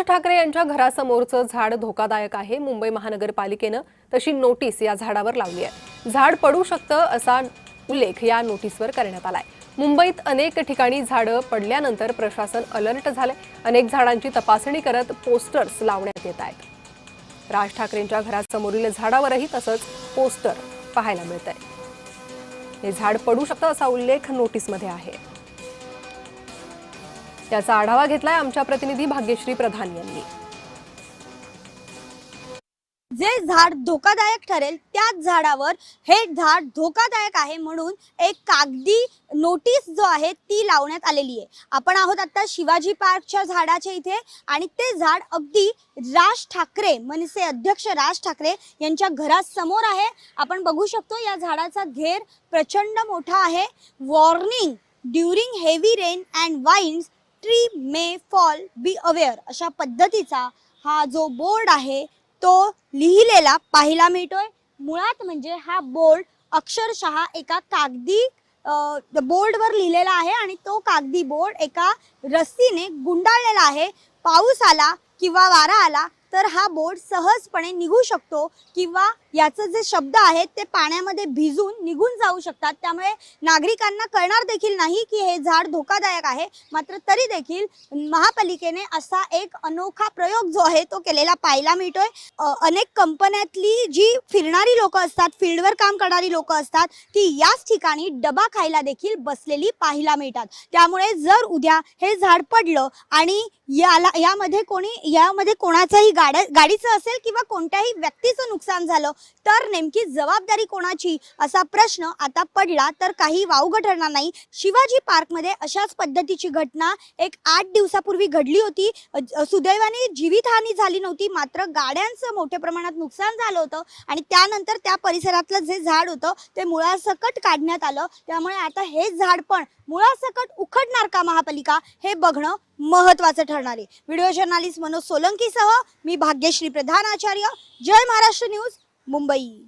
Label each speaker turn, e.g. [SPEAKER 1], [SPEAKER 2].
[SPEAKER 1] ठाकरे यांच्या घरासमोरचं झाड धोकादायक आहे। मुंबई महानगरपालिकेनं तशी नोटीस या झाडावर लावली आहे। झाड पडू शकतं असा उल्लेख या नोटीसवर करण्यात आलाय। मुंबईत अनेक ठिकाणी झाडं पडल्यानंतर प्रशासन अलर्ट झाले। अनेक झाडांची तपासणी करत पोस्टर्स लावण्यात येत आहेत। राज ठाकरेंच्या घरासमोरील झाडावरही तसंच पोस्टर पाहायला मिळतंय। हे झाड पडू शकतं असा उल्लेख नोटीसमध्ये आहे। त्याचा आढावा घेतलाय आमच्या प्रतिनिधी भाग्यश्री प्रधान यांनी।
[SPEAKER 2] जे झाड धोकादायक ठरेल त्याच झाडावर हे झाड धोकादायक आहे म्हणून एक कागदी नोटीस जो आहे ती लावण्यात आलेली आहे। आपण आहोत आता शिवाजी पार्कच्या झाडाच्या इथे आणि ते झाड अगदी राज ठाकरे मनसे अध्यक्ष राज ठाकरे यांच्या घरासमोर आहे। आपण बघू शकतो या झाडाचा घेर प्रचंड मोठा आहे। Warning during heavy rain and winds tree may fall be aware अशा पद्धतीचा हा जो बोर्ड आहे तो लिहिलेला पाहायला मिळतोय। मुळात म्हणजे हा बोर्ड अक्षरशः एका कागदी बोर्डवर लिहिलेला आहे आणि तो कागदी बोर्ड एका रस्सीने गुंडाळलेला आहे। पाऊस आला किंवा वारा आला तर हा बोर्ड सहजपणे निघू शकतो किंवा याचे जे शब्द आहेत ते पाण्यामध्ये भिजून निघून जाऊ शकतात। त्यामुळे नागरिकांना कळणार देखील नाही की हे झाड धोकादायक आहे। मात्र तरी देखील महापालिकेने असा एक अनोखा प्रयोग जो आहे तो केलेला पाहायला मिळतोय। अनेक कंपन्यातली जी फिरणारी लोक असतात, फील्डवर काम करणारी लोक असतात, ती याच ठिकाणी डबा खायला देखील बसलेली पाहायला मिळतात। त्यामुळे जर उद्या हे झाड पडलं आणि यामध्ये कोणाचंही गाडीचं असेल किंवा कोणत्याही व्यक्तीचं नुकसान झालं तर नेमकी जबाबदारी कोणाची असा प्रश्न आता पडला तर काही वावगं ठरणार नाही। शिवाजी पार्क मध्ये अशाच पद्धतीची घटना एक 8 दिवसापूर्वी घडली होती। सुदैवाने जीवितहानी झाली नव्हती, मात्र गाड्यांचं मोठ्या प्रमाणात नुकसान झालं होतं आणि त्यानंतर त्या परिसरातलं जे झाड होतं ते मुळासकट काढण्यात आलं। त्यामुळे आता हे झाड पण मुळासकट उखडणार का महापालिका हे बघणं महत्त्वाचं ठरणार आहे। व्हिडिओ जर्नलिस्ट मनोज सोलंकीसह मी भाग्यश्री प्रधान आचार्य, जय महाराष्ट्र न्यूज, मुंबई।